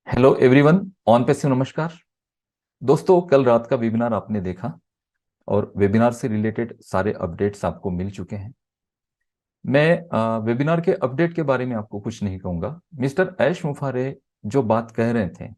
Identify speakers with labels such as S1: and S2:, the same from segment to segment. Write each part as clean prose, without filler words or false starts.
S1: Hello everyone, on पे से नमस्कार। दोस्तों, कल रात का वेबिनार आपने देखा और वेबिनार से रिलेटेड सारे अपडेट्स आपको मिल चुके हैं। मैं वेबिनार के अपडेट के बारे में आपको कुछ नहीं कहूंगा। मिस्टर ऐश मुफारे जो बात कह रहे थे,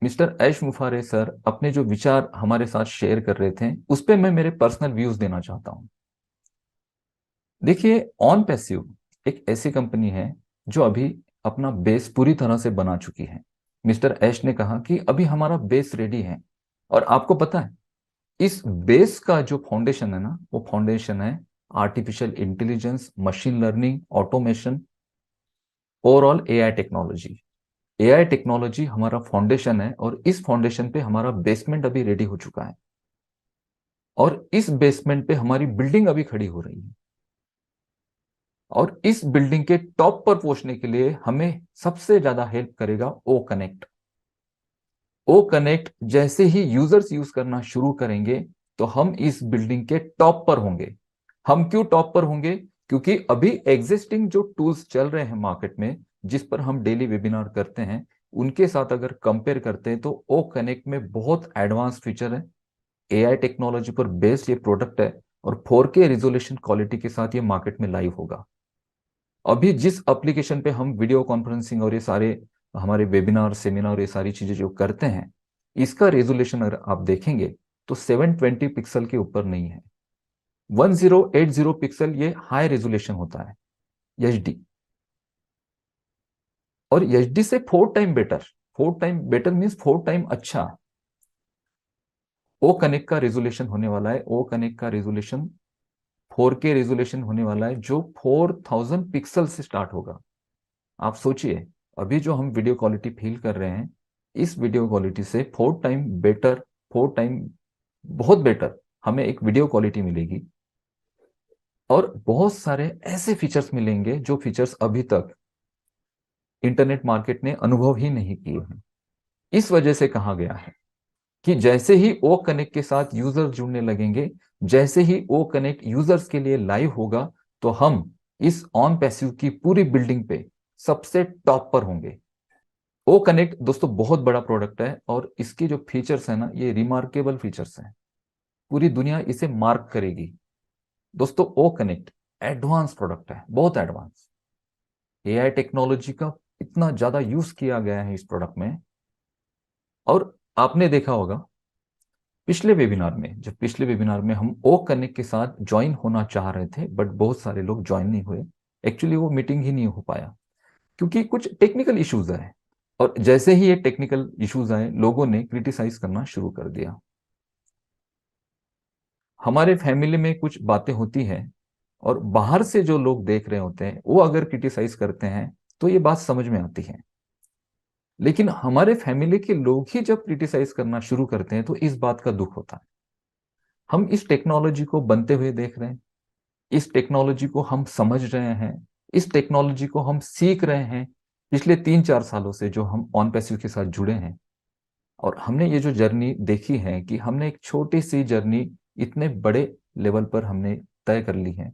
S1: मिस्टर ऐश मुफारे सर अपने जो विचार हमारे साथ शेयर कर रहे थे उस पे मैं मेरे पर्सनल व्यूज देना चाहता हूं। देखिए, ऑन पैसिव एक ऐसी कंपनी है जो अभी अपना बेस पूरी तरह से बना चुकी है। मिस्टर ऐश ने कहा कि अभी हमारा बेस रेडी है, और आपको पता है इस बेस का जो फाउंडेशन है ना, वो फाउंडेशन है artificial intelligence, machine learning, automation, overall AI technology. AI technology हमारा फाउंडेशन है और इस फाउंडेशन पे हमारा बेसमेंट अभी रेडी हो चुका है, और इस बेसमेंट पे हमारी बिल्डिंग अभी खड़ी हो रही है। और इस बिल्डिंग के टॉप पर पहुंचने के लिए हमें सबसे ज्यादा हेल्प करेगा ओ कनेक्ट। ओ कनेक्ट जैसे ही यूजर्स यूज करना शुरू करेंगे तो हम इस बिल्डिंग के टॉप पर होंगे। हम क्यों टॉप पर होंगे? क्योंकि अभी एग्जिस्टिंग जो टूल्स चल रहे हैं मार्केट में, जिस पर हम डेली वेबिनार करते हैं, उनके साथ अगर कंपेयर करते हैं तो ओ कनेक्ट में बहुत एडवांस फीचर है। एआई टेक्नोलॉजी पर बेस्ड ये प्रोडक्ट है, और 4K रिजोल्यूशन क्वालिटी के साथ ये मार्केट में लाइव होगा। अभी जिस एप्लीकेशन पे हम वीडियो कॉन्फ्रेंसिंग और ये सारे हमारे वेबिनार सेमिनार ये सारी चीजें जो करते हैं, इसका रेजोल्यूशन अगर आप देखेंगे तो 720 पिक्सल के ऊपर नहीं है। 1080 पिक्सल ये हाई रेजोल्यूशन होता है, एचडी। और एचडी से 4 time better, 4 time better means 4 time अच्छा ओ कनेक्ट का रेजोल्यूशन होने वाला है। ओ कनेक्ट का रेजोल्यूशन 4K रेजोल्यूशन होने वाला है, जो 4000 पिक्सल से स्टार्ट होगा। आप सोचिए, अभी जो हम वीडियो क्वालिटी फील कर रहे हैं, इस वीडियो क्वालिटी से 4 टाइम बेटर, 4 टाइम बहुत बेटर हमें एक वीडियो क्वालिटी मिलेगी। और बहुत सारे ऐसे फीचर्स मिलेंगे जो फीचर्स अभी तक इंटरनेट मार्केट ने अनुभव ही नहीं किए हैं। इस वजह से कहा गया है कि जैसे ही ओ कनेक्ट के साथ यूजर जुड़ने लगेंगे, जैसे ही ओ कनेक्ट यूजर्स के लिए लाइव होगा, तो हम इस ऑन पैसिव की पूरी बिल्डिंग पे सबसे टॉप पर होंगे। ओ कनेक्ट दोस्तों बहुत बड़ा प्रोडक्ट है, और इसके जो फीचर्स है ना, ये रिमार्केबल फीचर्स हैं। पूरी दुनिया इसे मार्क करेगी। दोस्तों, ओ कनेक्ट एडवांस प्रोडक्ट है, बहुत एडवांस। एआई टेक्नोलॉजी का इतना ज्यादा यूज किया गया है इस प्रोडक्ट में। और आपने देखा होगा पिछले वेबिनार में हम ओ कनेक्ट के साथ ज्वाइन होना चाह रहे थे, बट बहुत सारे लोग ज्वाइन नहीं हुए। एक्चुअली वो मीटिंग ही नहीं हो पाया क्योंकि कुछ टेक्निकल इश्यूज है। और जैसे ही ये टेक्निकल इश्यूज आए, लोगों ने क्रिटिसाइज करना शुरू कर दिया। हमारे फैमिली में कुछ बातें होती हैं, और बाहर से जो लोग देख रहे होते हैं वो अगर क्रिटिसाइज करते हैं तो ये बात समझ में आती है। लेकिन हमारे फैमिली के लोग ही जब क्रिटिसाइज करना शुरू करते हैं तो इस बात का दुख होता है। हम इस टेक्नोलॉजी को बनते हुए देख रहे हैं, इस टेक्नोलॉजी को हम समझ रहे हैं, इस टेक्नोलॉजी को हम सीख रहे हैं पिछले 3-4 सालों से जो हम ऑन पैसिव के साथ जुड़े हैं। और हमने ये जो जर्नी देखी है कि हमने एक छोटी सी जर्नी इतने बड़े लेवल पर हमने तय कर ली है,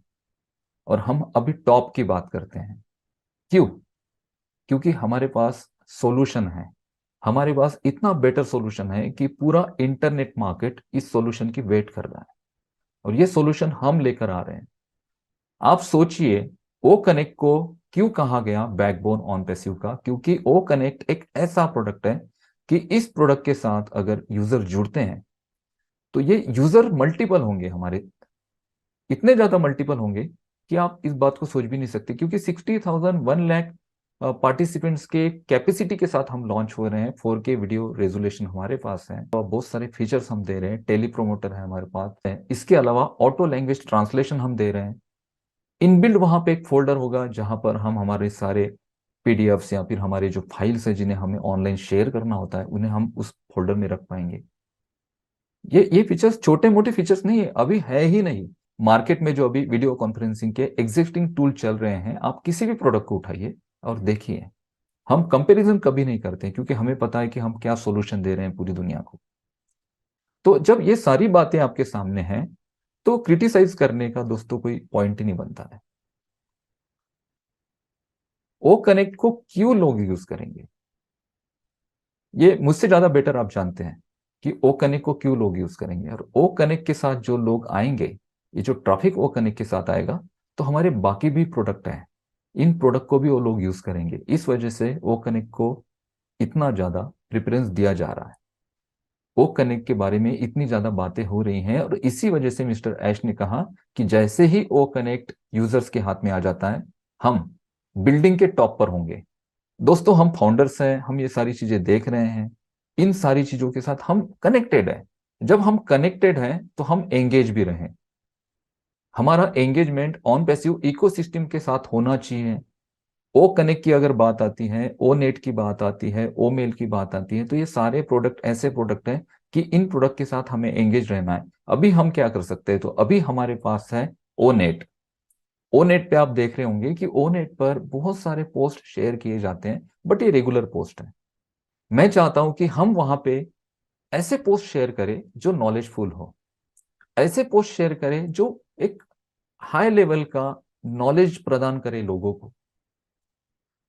S1: और हम अभी टॉप की बात करते हैं। क्यों? क्योंकि हमारे पास सॉल्यूशन है। हमारे पास इतना बेटर सॉल्यूशन है कि पूरा इंटरनेट मार्केट इस सॉल्यूशन की वेट कर रहा है, और ये सॉल्यूशन हम लेकर आ रहे हैं। आप सोचिए, ओ कनेक्ट को क्यों कहा गया बैकबोन ऑन पैसिव का? क्योंकि ओ कनेक्ट एक ऐसा प्रोडक्ट है कि इस प्रोडक्ट के साथ अगर यूजर जुड़ते हैं तो ये यूजर मल्टीपल होंगे हमारे, इतने ज्यादा मल्टीपल होंगे कि आप इस बात को सोच भी नहीं सकते। क्योंकि 60,000 1 लाख पार्टिसिपेंट्स के कैपेसिटी के साथ हम लॉन्च हो रहे हैं। 4K वीडियो रेजोल्यूशन हमारे पास है, और बहुत सारे फीचर्स हम दे रहे हैं। टेली प्रोमोटर है हमारे पास है, इसके अलावा ऑटो लैंग्वेज ट्रांसलेशन हम दे रहे हैं। इनबिल्ड वहां पे एक फोल्डर होगा जहां पर हम हमारे सारे पीडीएफ्स या फिर हमारे जो फाइल्स है जिन्हें हमें ऑनलाइन शेयर करना होता है, उन्हें हम उस फोल्डर में रख पाएंगे। ये फीचर्स छोटे मोटे फीचर्स नहीं है, अभी है ही नहीं। मार्केट में जो अभी वीडियो कॉन्फ्रेंसिंग के एग्जिस्टिंग टूल चल रहे हैं, आप किसी भी प्रोडक्ट को उठाइए और देखिए। हम कंपैरिजन कभी नहीं करते क्योंकि हमें पता है कि हम क्या सॉल्यूशन दे रहे हैं पूरी दुनिया को। तो जब ये सारी बातें आपके सामने हैं, तो क्रिटिसाइज करने का दोस्तों कोई पॉइंट ही नहीं बनता है। ओ कनेक्ट को क्यों लोग यूज करेंगे? ये मुझसे ज्यादा बेटर आप जानते हैं कि ओ कनेक्ट को क्यों लोग यूज करेंगे, और ओ कनेक्ट के साथ जो लोग आएंगे, ये जो ट्रैफिक ओ कनेक्ट के साथ आएगा, तो हमारे बाकी भी प्रोडक्ट हैं, इन प्रोडक्ट को भी वो लोग यूज करेंगे। इस वजह से ओ कनेक्ट को इतना ज्यादा प्रेफरेंस दिया जा रहा है, ओ कनेक्ट के बारे में इतनी ज्यादा बातें हो रही हैं, और इसी वजह से मिस्टर ऐश ने कहा कि जैसे ही ओ कनेक्ट यूजर्स के हाथ में आ जाता है, हम बिल्डिंग के टॉप पर होंगे। दोस्तों, हम फाउंडर्स हैं, हम ये सारी चीजें देख रहे हैं, इन सारी चीजों के साथ हम कनेक्टेड हैं। जब हम कनेक्टेड हैं तो हम एंगेज भी रहें। हमारा एंगेजमेंट ऑन पैसिव इकोसिस्टम के साथ होना चाहिए। ओ कनेक्ट की अगर बात आती है, ओ नेट की बात आती है, ओ मेल की बात आती है, तो ये सारे प्रोडक्ट ऐसे प्रोडक्ट हैं कि इन प्रोडक्ट के साथ हमें एंगेज रहना है। अभी हम क्या कर सकते हैं, तो अभी हमारे पास है ओ नेट। ओ नेट पे आप देख रहे होंगे कि ओ नेट पर बहुत सारे पोस्ट शेयर किए जाते हैं, बट ये रेगुलर पोस्ट है। मैं चाहता हूं कि हम वहां पे ऐसे पोस्ट शेयर करें जो नॉलेजफुल हो, ऐसे पोस्ट शेयर करें जो एक हाई लेवल का नॉलेज प्रदान करे लोगों को।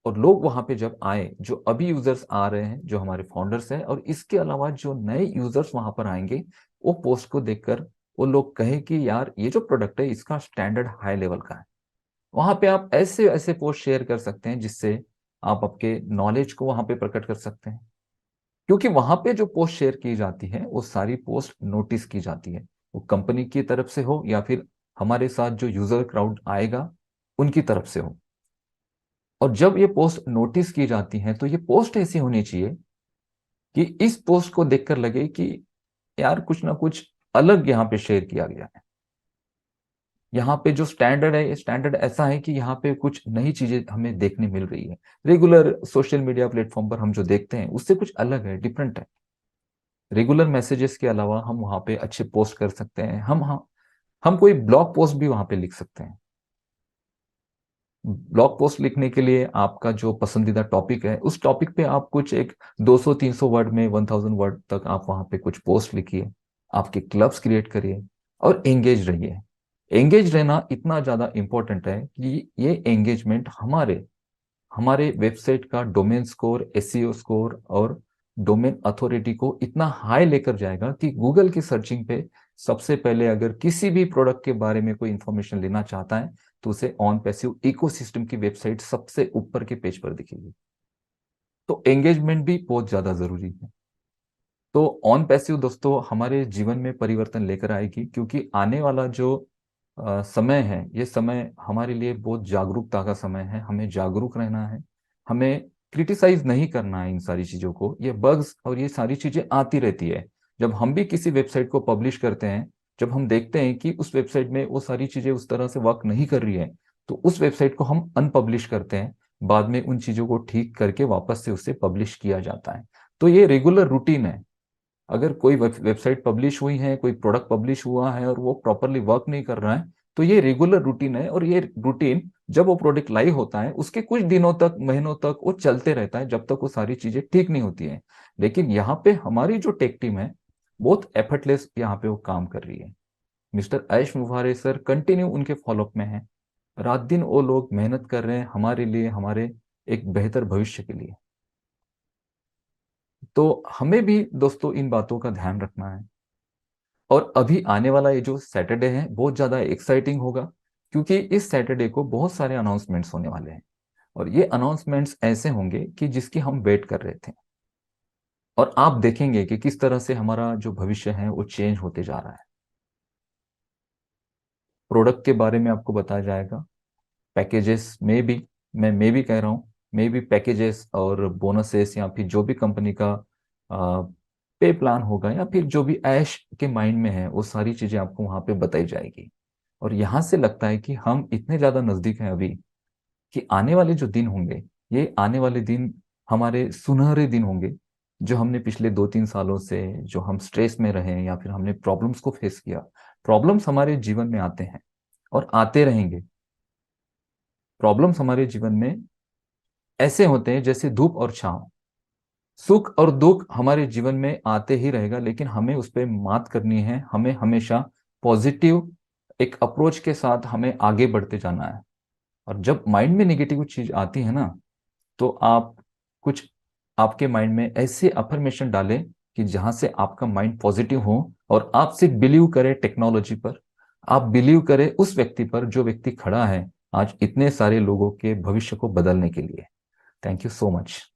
S1: और लोग वहां पे जब आए, जो अभी यूजर्स आ रहे हैं, जो हमारे फाउंडर्स हैं, और इसके अलावा जो नए यूजर्स वहां पर आएंगे, वो पोस्ट को देखकर वो लोग कहे कि यार ये जो प्रोडक्ट है इसका स्टैंडर्ड हाई लेवल का है। वहां पे आप ऐसे ऐसे पोस्ट शेयर कर सकते हैं जिससे आप आपके नॉलेज को वहां पे प्रकट कर सकते हैं। क्योंकि वहां पे जो पोस्ट शेयर की जाती है वो सारी पोस्ट नोटिस की जाती है, वो कंपनी की तरफ से हो या फिर हमारे साथ जो यूजर क्राउड आएगा उनकी तरफ से हो। और जब ये पोस्ट नोटिस की जाती हैं तो ये पोस्ट ऐसी होनी चाहिए कि इस पोस्ट को देखकर लगे कि यार कुछ ना कुछ अलग यहाँ पे शेयर किया गया है। यहाँ पे जो स्टैंडर्ड है, ये स्टैंडर्ड ऐसा है कि यहाँ पे कुछ नई चीजें हमें देखने मिल रही है। रेगुलर सोशल मीडिया प्लेटफॉर्म पर हम जो देखते हैं उससे कुछ अलग है, डिफरेंट है। रेगुलर मैसेजेस के अलावा हम वहाँ पे अच्छे पोस्ट कर सकते हैं। हम कोई ब्लॉग पोस्ट भी वहाँ पे लिख सकते हैं। ब्लॉग पोस्ट लिखने के लिए आपका जो पसंदीदा टॉपिक है, उस टॉपिक पे आप कुछ एक 200-300 वर्ड में, 1000 वर्ड तक आप वहां पे कुछ पोस्ट लिखिए, आपके क्लब्स क्रिएट करिए और एंगेज रहिए। एंगेज रहना इतना ज्यादा इंपॉर्टेंट है कि ये एंगेजमेंट हमारे हमारे वेबसाइट का डोमेन स्कोर, एसईओ स्कोर और डोमेन अथॉरिटी को इतना हाई लेकर जाएगा कि गूगल की सर्चिंग पे सबसे पहले अगर किसी भी प्रोडक्ट के बारे में कोई इंफॉर्मेशन लेना चाहता है तो उसे ऑन पैसिव इकोसिस्टम की वेबसाइट सबसे ऊपर के पेज पर दिखेगी। तो एंगेजमेंट भी बहुत ज्यादा जरूरी है। तो ऑन पैसिव दोस्तों हमारे जीवन में परिवर्तन लेकर आएगी, क्योंकि आने वाला जो समय है, ये समय हमारे लिए बहुत जागरूकता का समय है। हमें जागरूक रहना है, हमें क्रिटिसाइज नहीं करना है इन सारी चीजों को। ये बग्स और ये सारी चीजें आती रहती है। जब हम भी किसी वेबसाइट को पब्लिश करते हैं, जब हम देखते हैं कि उस वेबसाइट में वो सारी चीजें उस तरह से वर्क नहीं कर रही है, तो उस वेबसाइट को हम अनपब्लिश करते हैं। बाद में उन चीजों को ठीक करके वापस से उसे पब्लिश किया जाता है। तो ये रेगुलर रूटीन है। अगर कोई वेबसाइट पब्लिश हुई है, कोई प्रोडक्ट पब्लिश हुआ है और वो प्रॉपरली वर्क नहीं कर रहा है, तो ये रेगुलर रूटीन है। और ये रूटीन जब वो प्रोडक्ट लाइव होता है उसके कुछ दिनों तक, महीनों तक वो चलते रहता है, जब तक वो सारी चीजें ठीक नहीं होती हैं। लेकिन यहाँ पे हमारी जो टेक टीम है बहुत एफर्टलेस यहाँ पे वो काम कर रही है। मिस्टर ऐश मुफारे सर कंटिन्यू उनके फॉलोअप में है। रात दिन वो लोग मेहनत कर रहे हैं हमारे लिए, हमारे एक बेहतर भविष्य के लिए। तो हमें भी दोस्तों इन बातों का ध्यान रखना है। और अभी आने वाला ये जो सैटरडे है बहुत ज्यादा एक्साइटिंग होगा, क्योंकि इस सैटरडे को बहुत सारे अनाउंसमेंट्स होने वाले हैं। और ये अनाउंसमेंट्स ऐसे होंगे कि जिसकी हम वेट कर रहे थे। और आप देखेंगे कि किस तरह से हमारा जो भविष्य है वो चेंज होते जा रहा है। प्रोडक्ट के बारे में आपको बताया जाएगा, पैकेजेस में भी, मैं भी कह रहा हूँ, मे भी पैकेजेस और बोनसेस या फिर जो भी कंपनी का पे प्लान होगा या फिर जो भी ऐश के माइंड में है, वो सारी चीजें आपको वहां पे बताई जाएगी। और यहां से लगता है कि हम इतने ज्यादा नजदीक हैं अभी कि आने वाले जो दिन होंगे, ये आने वाले दिन हमारे सुनहरे दिन होंगे। जो हमने पिछले 2-3 सालों से जो हम स्ट्रेस में रहे या फिर हमने प्रॉब्लम्स को फेस किया, प्रॉब्लम्स हमारे जीवन में आते हैं और आते रहेंगे। प्रॉब्लम्स हमारे जीवन में ऐसे होते हैं जैसे धूप और छांव। सुख और दुख हमारे जीवन में आते ही रहेगा, लेकिन हमें उस पर मात करनी है। हमें हमेशा पॉजिटिव एक अप्रोच के साथ हमें आगे बढ़ते जाना है। और जब माइंड में नेगेटिव चीज आती है ना, तो आप कुछ आपके माइंड में ऐसे अफर्मेशन डालें कि जहां से आपका माइंड पॉजिटिव हो और आप सिर्फ बिलीव करें टेक्नोलॉजी पर, आप बिलीव करें उस व्यक्ति पर जो व्यक्ति खड़ा है आज इतने सारे लोगों के भविष्य को बदलने के लिए। Thank you so much.